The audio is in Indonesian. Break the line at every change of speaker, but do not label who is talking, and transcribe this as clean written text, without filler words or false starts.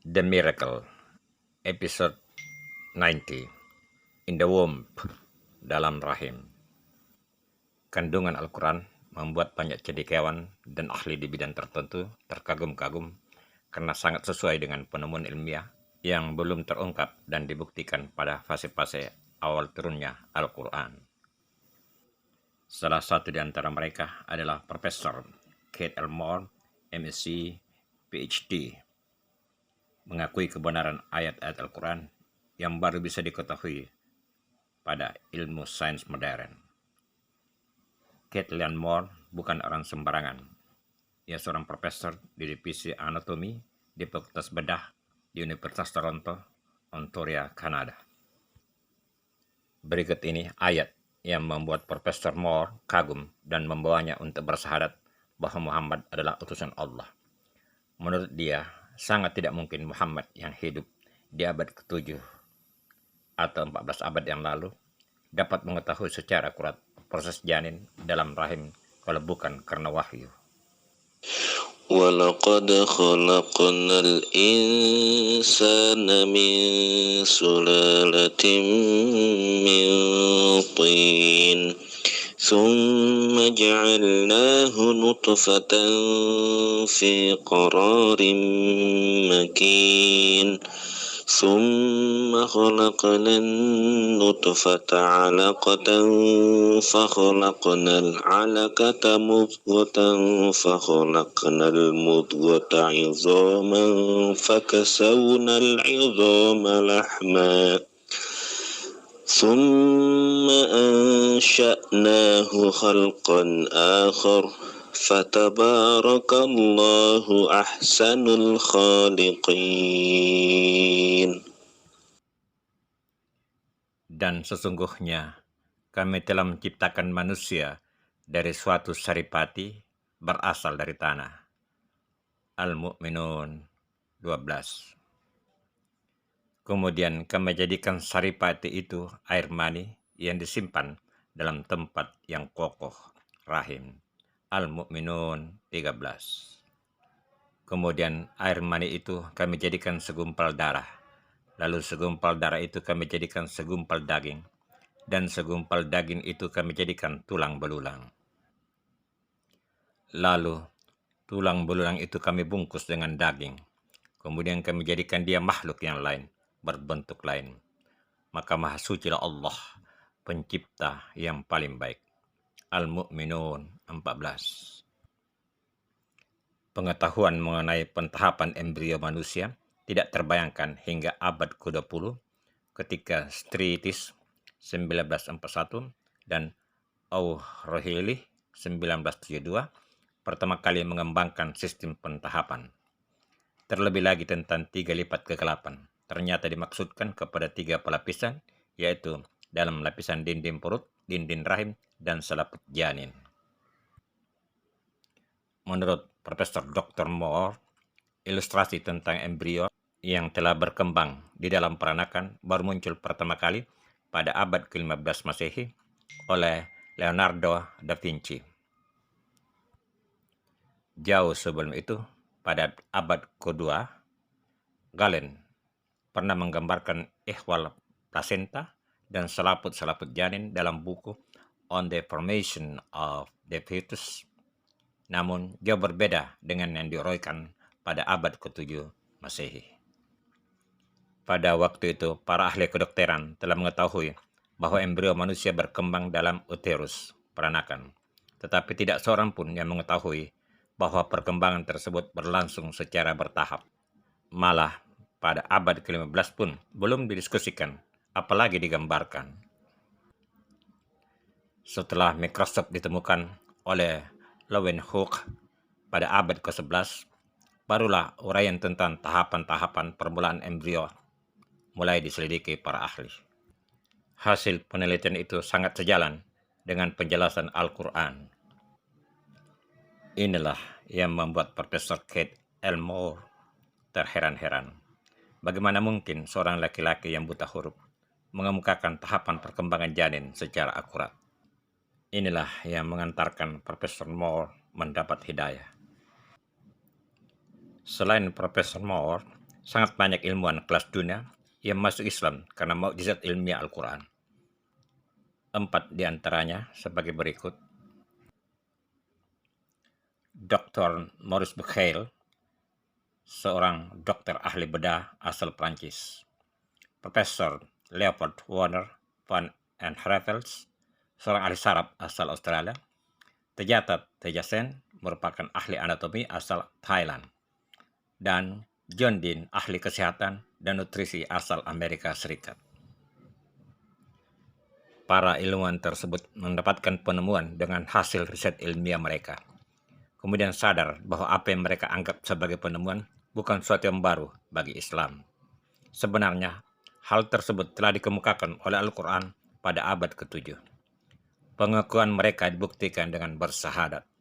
The Miracle, Episode 90, In the Womb, dalam rahim. Kandungan Al-Quran membuat banyak cendekiawan dan ahli di bidang tertentu terkagum-kagum karena sangat sesuai dengan penemuan ilmiah yang belum terungkap dan dibuktikan pada fase-fase awal turunnya Al-Quran. Salah satu di antara mereka adalah Profesor Keith Elmore, MSc, PhD, mengakui kebenaran ayat-ayat Al-Quran yang baru bisa diketahui pada ilmu sains modern. Keith Elmore bukan orang sembarangan. Ia seorang profesor di divisi anatomi di Fakultas Bedah di Universitas Toronto, Ontario, Kanada. Berikut ini ayat yang membuat Profesor Moore kagum dan membawanya untuk bersyahadat bahwa Muhammad adalah utusan Allah. Menurut dia, sangat tidak mungkin Muhammad yang hidup di abad ke-7 atau 14 abad yang lalu dapat mengetahui secara akurat proses janin dalam rahim kalau bukan karena wahyu.
وَلَقَدْ خَلَقْنَا الْإِنسَانَ مِنْ سُلَالَةٍ مِنْ طِينٍ ثُمَّ جَعَلْنَاهُ نُطْفَةً فِي قَرَارٍ مَكِينٍ ثُمَّ خَلَقْنَا النُّطْفَةَ عَلَقَةً فَخَلَقْنَا الْعَلَقَةَ مُضْغَةً فَخَلَقْنَا الْمُضْغَةَ عِظَامًا فَكَسَوْنَا الْعِظَامَ لَحْمًا ثُمَّ أَنشَأْنَاهُ خَلْقًا آخَرَ فَتَبَارَكَ اللَّهُ أَحْسَنُ الْخَالِقِينَ.
Dan sesungguhnya kami telah menciptakan manusia dari suatu saripati berasal dari tanah. Al-Mu'minun 12. Kemudian kami jadikan saripati itu air mani yang disimpan dalam tempat yang kokoh, rahim. Al-Mu'minun 13. Kemudian air mani itu kami jadikan segumpal darah. Lalu segumpal darah itu kami jadikan segumpal daging. Dan segumpal daging itu kami jadikan tulang belulang. Lalu tulang belulang itu kami bungkus dengan daging. Kemudian kami jadikan dia makhluk yang lain, berbentuk lain. Maka maha sucilah Allah, pencipta yang paling baik. Al-Mu'minun 14. Pengetahuan mengenai pentahapan embrio manusia tidak terbayangkan hingga abad ke-20 ketika Streetis 1941 dan O'Reilly 1972 pertama kali mengembangkan sistem pentahapan. Terlebih lagi tentang 3 lipat kegelapan ternyata dimaksudkan kepada 3 pelapisan, yaitu dalam lapisan dinding perut, dinding rahim, dan selaput janin. Menurut Profesor Dr. Moore, ilustrasi tentang embrio yang telah berkembang di dalam peranakan baru muncul pertama kali pada abad ke-15 Masehi oleh Leonardo da Vinci. Jauh sebelum itu, pada abad ke-2, Galen pernah menggambarkan ihwal plasenta dan selaput-selaput janin dalam buku On the Formation of the Fetus. Namun jauh berbeda dengan yang diuraikan pada abad ke-7 Masehi. Pada waktu itu, para ahli kedokteran telah mengetahui bahwa embrio manusia berkembang dalam uterus, peranakan. Tetapi tidak seorang pun yang mengetahui bahwa perkembangan tersebut berlangsung secara bertahap. Malah, pada abad ke-15 pun belum didiskusikan, apalagi digambarkan. Setelah mikroskop ditemukan oleh Leeuwenhoek pada abad ke-11, barulah uraian tentang tahapan-tahapan permulaan embrio mulai diselidiki para ahli. Hasil penelitian itu sangat sejalan dengan penjelasan Al-Quran. Inilah yang membuat Profesor Keith Elmore terheran-heran. Bagaimana mungkin seorang laki-laki yang buta huruf mengemukakan tahapan perkembangan janin secara akurat? Inilah yang mengantarkan Profesor Moore mendapat hidayah. Selain Profesor Moore, Sangat banyak ilmuwan kelas dunia yang masuk Islam karena mukjizat ilmiah Al-Quran. 4 di antaranya sebagai berikut. Dr. Maurice Bucaille, seorang dokter ahli bedah asal Prancis. Profesor Leopold Warner van en Gravels, seorang ahli saraf asal Australia. Tejatat Tejasen, merupakan ahli anatomi asal Thailand. Dan John Dean, ahli kesehatan dan nutrisi asal Amerika Serikat. Para ilmuwan tersebut mendapatkan penemuan dengan hasil riset ilmiah mereka. Kemudian sadar bahwa apa yang mereka anggap sebagai penemuan bukan suatu yang baru bagi Islam. Sebenarnya, hal tersebut telah dikemukakan oleh Al-Quran pada abad ke-7. Pengakuan mereka dibuktikan dengan bersahadat.